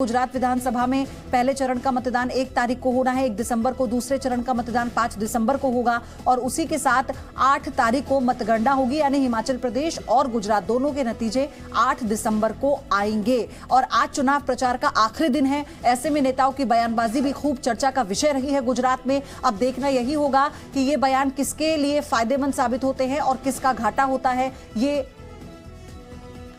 गुजरात विधानसभा में पहले चरण का मतदान 1 तारीख को होना है, 1 दिसंबर को दूसरे चरण का मतदान 5 दिसंबर को होगा और उसी के साथ 8 तारीख को मतगणना होगी। यानी हिमाचल प्रदेश और गुजरात दोनों के नतीजे 8 दिसंबर को आएंगे। और आज चुनाव प्रचार का आखिरी दिन है, ऐसे में नेताओं की बयानबाजी भी खूब चर्चा का विषय रही है गुजरात में। अब देखना यही होगा कि ये बयान किसके लिए फायदेमंद साबित होते हैं और किसका घाटा होता है, ये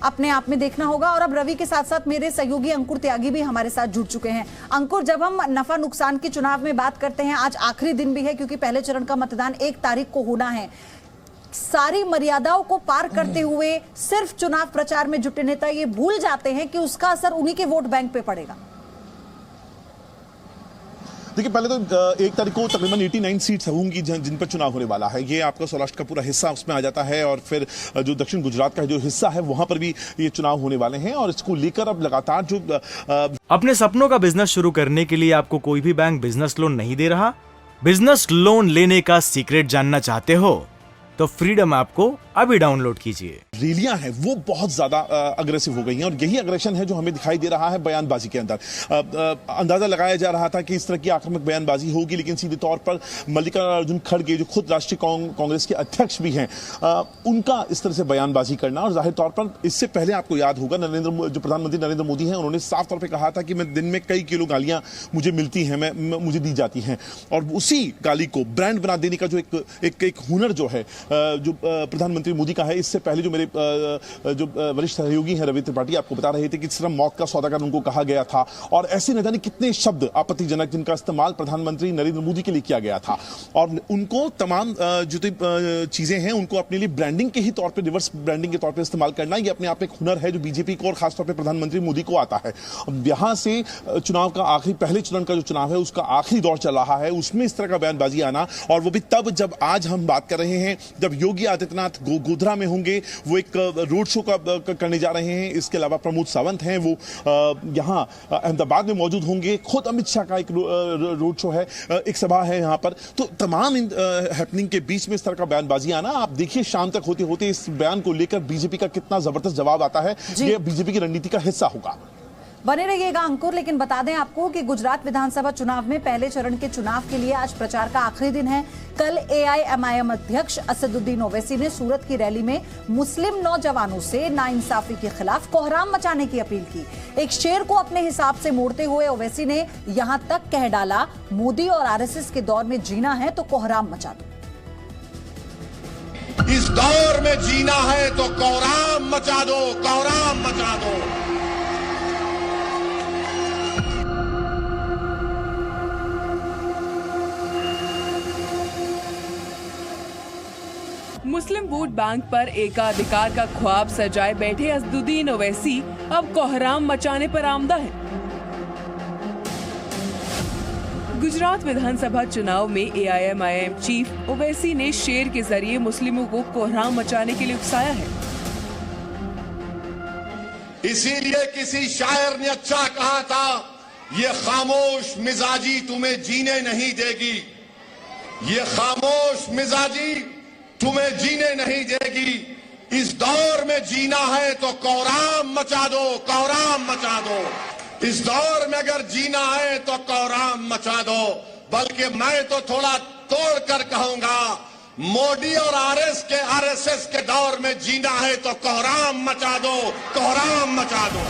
अपने आप में देखना होगा। और अब रवि के साथ साथ मेरे सहयोगी अंकुर त्यागी भी हमारे साथ जुड़ चुके हैं। अंकुर, जब हम नफा नुकसान के चुनाव में बात करते हैं, आज आखिरी दिन भी है क्योंकि पहले चरण का मतदान 1 तारीख को होना है। सारी मर्यादाओं को पार करते हुए सिर्फ चुनाव प्रचार में जुटे नेता ये भूल जाते हैं कि उसका असर उन्हीं के वोट बैंक पे पड़ेगा। देखिए, पहले तो 1 तारीख को तकरीबन 89 सीट्स होंगी जिन पर चुनाव होने वाला है। ये आपका सौराष्ट्र का पूरा हिस्सा उसमें आ जाता है और फिर जो दक्षिण गुजरात का जो हिस्सा है वहां पर भी ये चुनाव होने वाले हैं। और इसको लेकर अब लगातार जो अपने सपनों का बिजनेस शुरू करने के लिए आपको कोई भी बैंक बिजनेस लोन नहीं दे रहा। बिजनेस लोन लेने का सीक्रेट जानना चाहते हो तो फ्रीडम ऐप को अभी डाउनलोड कीजिए। रैलियां हैं वो बहुत ज्यादा अग्रेसिव हो गई हैं और यही अग्रेशन है जो हमें दिखाई दे रहा है बयानबाजी के अंदर। अंदाजा लगाया जा रहा था कि इस तरह की आक्रामक बयानबाजी होगी, लेकिन सीधे तौर पर मल्लिकार्जुन खड़गे जो खुद राष्ट्रीय कांग्रेस के अध्यक्ष भी हैं, उनका इस तरह से बयानबाजी करना। और जाहिर तौर पर इससे पहले आपको याद होगा जो प्रधानमंत्री नरेंद्र मोदी हैं, उन्होंने साफ तौर पर कहा था कि मैं दिन में कई किलो गालियां मुझे मिलती हैं, मुझे दी जाती हैं। और उसी गाली को ब्रांड बना देने का जो एक हुनर जो है जो प्रधानमंत्री मोदी का है। इससे पहले जो मेरे जो वरिष्ठ सहयोगी हैं रवि त्रिपाठी आपको बता रहे थे कि किस तरह मौत का सौदागर उनको कहा गया था और ऐसे न जाने कितने शब्द आपत्तिजनक जिनका इस्तेमाल प्रधानमंत्री नरेंद्र मोदी के लिए किया गया था। और उनको तमाम जो चीजें हैं उनको अपने लिए ब्रांडिंग के ही तौर पर, रिवर्स ब्रांडिंग के तौर पर इस्तेमाल करना, ये अपने आप एक हुनर है जो बीजेपी को और खासतौर पर प्रधानमंत्री मोदी को आता है। यहां से चुनाव का आखिरी, पहले चरण का जो चुनाव है उसका आखिरी दौर चल रहा है, उसमें इस तरह का बयानबाजी आना, और वो भी तब जब आज हम बात कर रहे हैं जब योगी आदित्यनाथ गोधरा में होंगे, वो एक रोड शो का करने जा रहे हैं। इसके अलावा प्रमोद सावंत हैं, वो यहां अहमदाबाद में मौजूद होंगे। खुद अमित शाह का एक रोड शो है, एक सभा है यहां पर। तो तमाम हैपनिंग के बीच में इस तरह का बयानबाजी आना, आप देखिए शाम तक होते होते इस बयान को लेकर बीजेपी का कितना जबरदस्त जवाब आता है। ये बीजेपी की रणनीति का हिस्सा होगा। बने रहिएगा अंकुर। लेकिन बता दें आपको कि गुजरात विधानसभा चुनाव में पहले चरण के चुनाव के लिए आज प्रचार का आखिरी दिन है। कल AIMIM अध्यक्ष असदुद्दीन ओवैसी ने सूरत की रैली में मुस्लिम नौजवानों से नाइंसाफी के खिलाफ कोहराम मचाने की अपील की। एक शेर को अपने हिसाब से मोड़ते हुए ओवैसी ने यहां तक कह डाला, मोदी और RSS के दौर में जीना है तो कोहराम मचा दो। इस दौर में जीना है तो कोहराम मचा दो, कोहराम मचा दो। मुस्लिम वोट बैंक पर एकाधिकार का ख्वाब सजाए बैठे असदुद्दीन ओवैसी अब कोहराम मचाने पर आमदा है। गुजरात विधानसभा चुनाव में AIMIM चीफ ओवैसी ने शेर के जरिए मुस्लिमों को कोहराम मचाने के लिए उकसाया है। इसीलिए किसी शायर ने अच्छा कहा था, ये खामोश मिजाजी तुम्हें जीने नहीं देगी, ये खामोश मिजाजी तुम्हें जीने नहीं देगी। इस दौर में जीना है तो कोहराम मचा दो, कोहराम मचा दो। इस दौर में अगर जीना है तो कोहराम मचा दो। बल्कि मैं तो थोड़ा तोड़ कर कहूंगा, मोदी और RSS के दौर में जीना है तो कोहराम मचा दो, कोहराम मचा दो।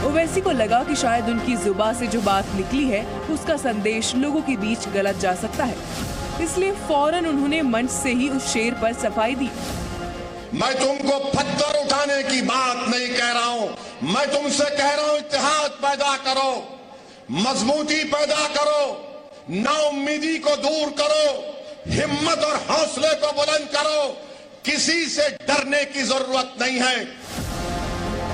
ओवैसी को लगा कि शायद उनकी जुबान से जो बात निकली है उसका संदेश लोगों के बीच गलत जा सकता है, इसलिए फौरन उन्होंने मंच से ही उस शेर पर सफाई दी। मैं तुमको पत्थर उठाने की बात नहीं कह रहा हूं, मैं तुमसे कह रहा हूं इत्तेहाद पैदा करो, मजबूती पैदा करो, नाउम्मीदी को दूर करो, हिम्मत और हौसले को बुलंद करो। किसी से डरने की जरूरत नहीं है।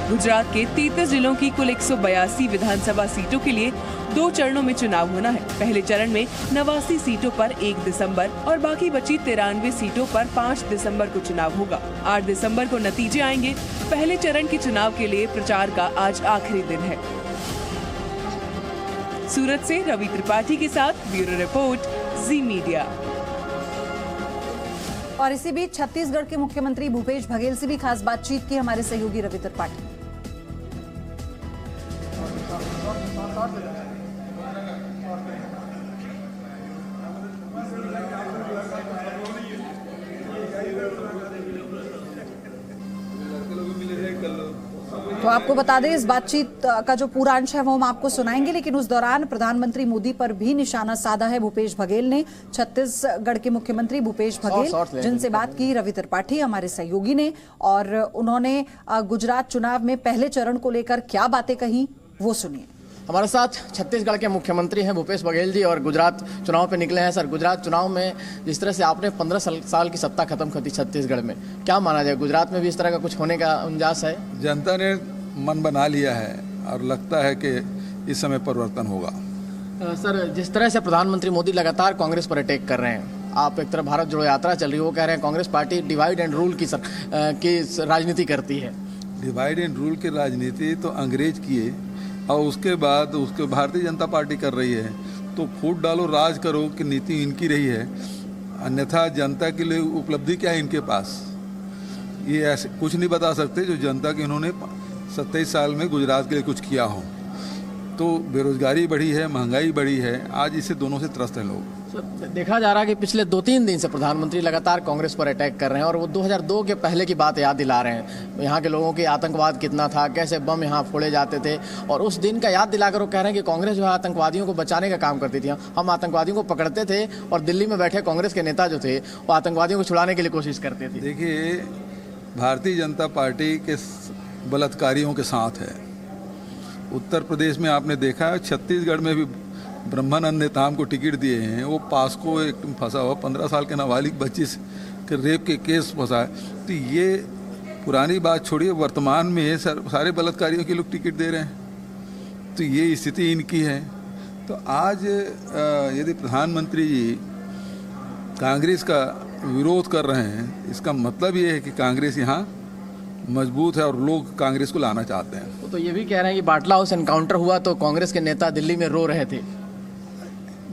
गुजरात के 33 जिलों की कुल 182 विधानसभा सीटों के लिए 2 चरणों में चुनाव होना है। पहले चरण में 89 सीटों पर 1 दिसंबर और बाकी बची 93 सीटों पर 5 दिसंबर को चुनाव होगा। 8 दिसंबर को नतीजे आएंगे। पहले चरण के चुनाव के लिए प्रचार का आज आखिरी दिन है। सूरत से रवि त्रिपाठी के साथ ब्यूरो रिपोर्ट, जी मीडिया। और इसी बीच छत्तीसगढ़ के मुख्यमंत्री भूपेश बघेल से भी खास बातचीत की हमारे सहयोगी रवि त्रिपाठी। तो आपको बता दें, इस बातचीत का जो पूरा अंश है वो हम आपको सुनाएंगे, लेकिन उस दौरान प्रधानमंत्री मोदी पर भी निशाना साधा है भूपेश बघेल ने। छत्तीसगढ़ के मुख्यमंत्री भूपेश बघेल जिनसे बात की रवि त्रिपाठी हमारे सहयोगी ने, और उन्होंने गुजरात चुनाव में पहले चरण को लेकर क्या बातें कही वो सुनिए। हमारे साथ छत्तीसगढ़ के मुख्यमंत्री हैं भूपेश बघेल जी, और गुजरात चुनाव पे निकले हैं। सर, गुजरात चुनाव में जिस तरह से आपने 15 साल की सत्ता खत्म कर दी छत्तीसगढ़ में, क्या माना जाए, गुजरात में भी इस तरह का कुछ होने का अंदाज है? जनता ने मन बना लिया है और लगता है कि इस समय परिवर्तन होगा। सर, जिस तरह से प्रधानमंत्री मोदी लगातार कांग्रेस पर अटैक कर रहे हैं, आप एक तरफ भारत जोड़ो यात्रा चल रही है, वो कह रहे हैं Congress party divide and rule की राजनीति करती है। डिवाइड एंड रूल की राजनीति तो अंग्रेज किए और उसके बाद उसके भारतीय जनता पार्टी कर रही है। तो फूट डालो राज करो की नीति इनकी रही है, अन्यथा जनता के लिए उपलब्धि क्या है इनके पास, ये ऐसे कुछ नहीं बता सकते जो जनता के इन्होंने 27 साल में गुजरात के लिए कुछ किया हो। तो बेरोजगारी बढ़ी है, महंगाई बढ़ी है, आज इसे दोनों से त्रस्त हैं लोग। सर, देखा जा रहा है कि पिछले 2-3 दिन से प्रधानमंत्री लगातार कांग्रेस पर अटैक कर रहे हैं, और वो 2002 के पहले की बात याद दिला रहे हैं। यहाँ के लोगों की आतंकवाद कितना था, कैसे बम यहाँ फोड़े जाते थे, और उस दिन का याद दिलाकर वो कह रहे हैं कि कांग्रेस जो है आतंकवादियों को बचाने का काम करती थी। हम आतंकवादियों को पकड़ते थे और दिल्ली में बैठे कांग्रेस के नेता जो थे वो आतंकवादियों को छुड़ाने के लिए कोशिश करते थे। देखिए, भारतीय जनता पार्टी के बलात्कारियों के साथ है। उत्तर प्रदेश में आपने देखा है, छत्तीसगढ़ में भी ब्रह्मानंद नेताम को टिकट दिए हैं, वो पास्को एक फंसा हुआ 15 साल के नाबालिग बच्ची के रेप के केस फंसा है। तो ये पुरानी बात छोड़िए, वर्तमान में सारे बलात्कारियों के लोग टिकट दे रहे हैं। तो ये स्थिति इनकी है। तो आज यदि प्रधानमंत्री जी कांग्रेस का विरोध कर रहे हैं, इसका मतलब ये है कि कांग्रेस यहाँ मजबूत है और लोग कांग्रेस को लाना चाहते हैं। तो ये भी कह रहे हैं कि बाटला हाउस एनकाउंटर हुआ तो कांग्रेस के नेता दिल्ली में रो रहे थे।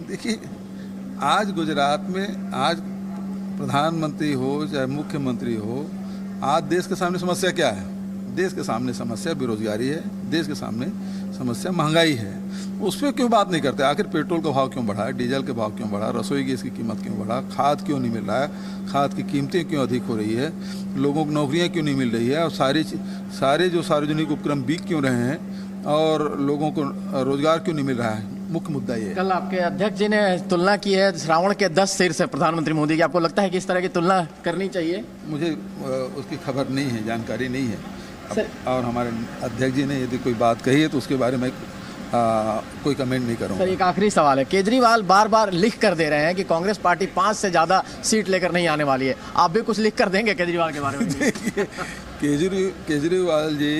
देखिए, आज गुजरात में आज प्रधानमंत्री हो चाहे मुख्यमंत्री हो, आज देश के सामने समस्या क्या है? देश के सामने समस्या बेरोजगारी है, देश के सामने समस्या महंगाई है। उस पर क्यों बात नहीं करते? आखिर पेट्रोल का भाव क्यों बढ़ा है, डीजल के भाव क्यों बढ़ा, रसोई गैस की कीमत क्यों बढ़ा, खाद क्यों नहीं मिल रहा है, खाद की कीमतें क्यों अधिक हो रही है, लोगों को नौकरियां क्यों नहीं मिल रही है, और सारे जो सार्वजनिक उपक्रम बिक क्यों रहे हैं, और लोगों को रोजगार क्यों नहीं मिल रहा है? मुख्य मुद्दा ये है। कल आपके अध्यक्ष जी ने तुलना की है श्रावण के 10 सिर से प्रधानमंत्री मोदी की, आपको लगता है कि इस तरह की तुलना करनी चाहिए? मुझे उसकी खबर नहीं है, जानकारी नहीं है। और हमारे अध्यक्ष जी ने यदि कोई बात कही है तो उसके बारे में कोई कमेंट नहीं करूँगा। सर, एक आखिरी सवाल है, केजरीवाल बार बार लिख कर दे रहे हैं कि कांग्रेस पार्टी 5 से ज़्यादा सीट लेकर नहीं आने वाली है, आप भी कुछ लिख कर देंगे केजरीवाल के बारे में? देखिए, केजरीवाल जी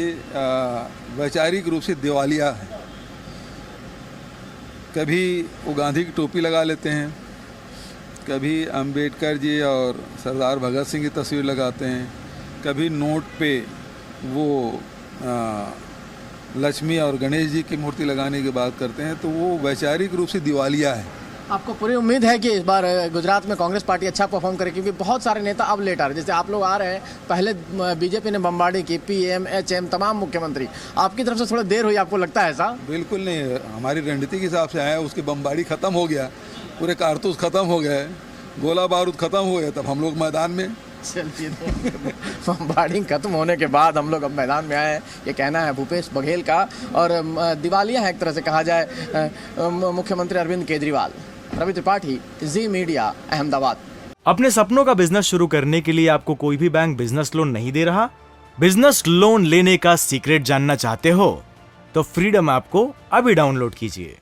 वैचारिक रूप से दिवालिया है। कभी वो गांधी की टोपी लगा लेते हैं, कभी अंबेडकर जी और सरदार भगत सिंह की तस्वीर लगाते हैं, कभी नोट पे वो लक्ष्मी और गणेश जी की मूर्ति लगाने की बात करते हैं। तो वो वैचारिक रूप से दिवालिया है। आपको पूरी उम्मीद है कि इस बार गुजरात में कांग्रेस पार्टी अच्छा परफॉर्म करे, क्योंकि बहुत सारे नेता अब लेट आ रहे हैं, जैसे आप लोग आ रहे हैं, पहले बीजेपी ने बमबारी की, पीएम एचएम तमाम मुख्यमंत्री, आपकी तरफ से थोड़ा देर हुई, आपको लगता है ऐसा? बिल्कुल नहीं, हमारी रणनीति के हिसाब से आया, उसकी बमबारी खत्म हो गया, पूरे कारतूस खत्म हो गए, गोला बारूद खत्म हो गया, तब हम लोग मैदान में। चलिए, बमबारी खत्म होने के बाद हम लोग अब मैदान में आए हैं, ये कहना है भूपेश बघेल का। और दिवालिया है एक तरह से कहा जाए मुख्यमंत्री अरविंद केजरीवाल। रवि त्रिपाठी, जी मीडिया, अहमदाबाद। अपने सपनों का बिजनेस शुरू करने के लिए आपको कोई भी बैंक बिजनेस लोन नहीं दे रहा? बिजनेस लोन लेने का सीक्रेट जानना चाहते हो तो फ्रीडम ऐप को अभी डाउनलोड कीजिए।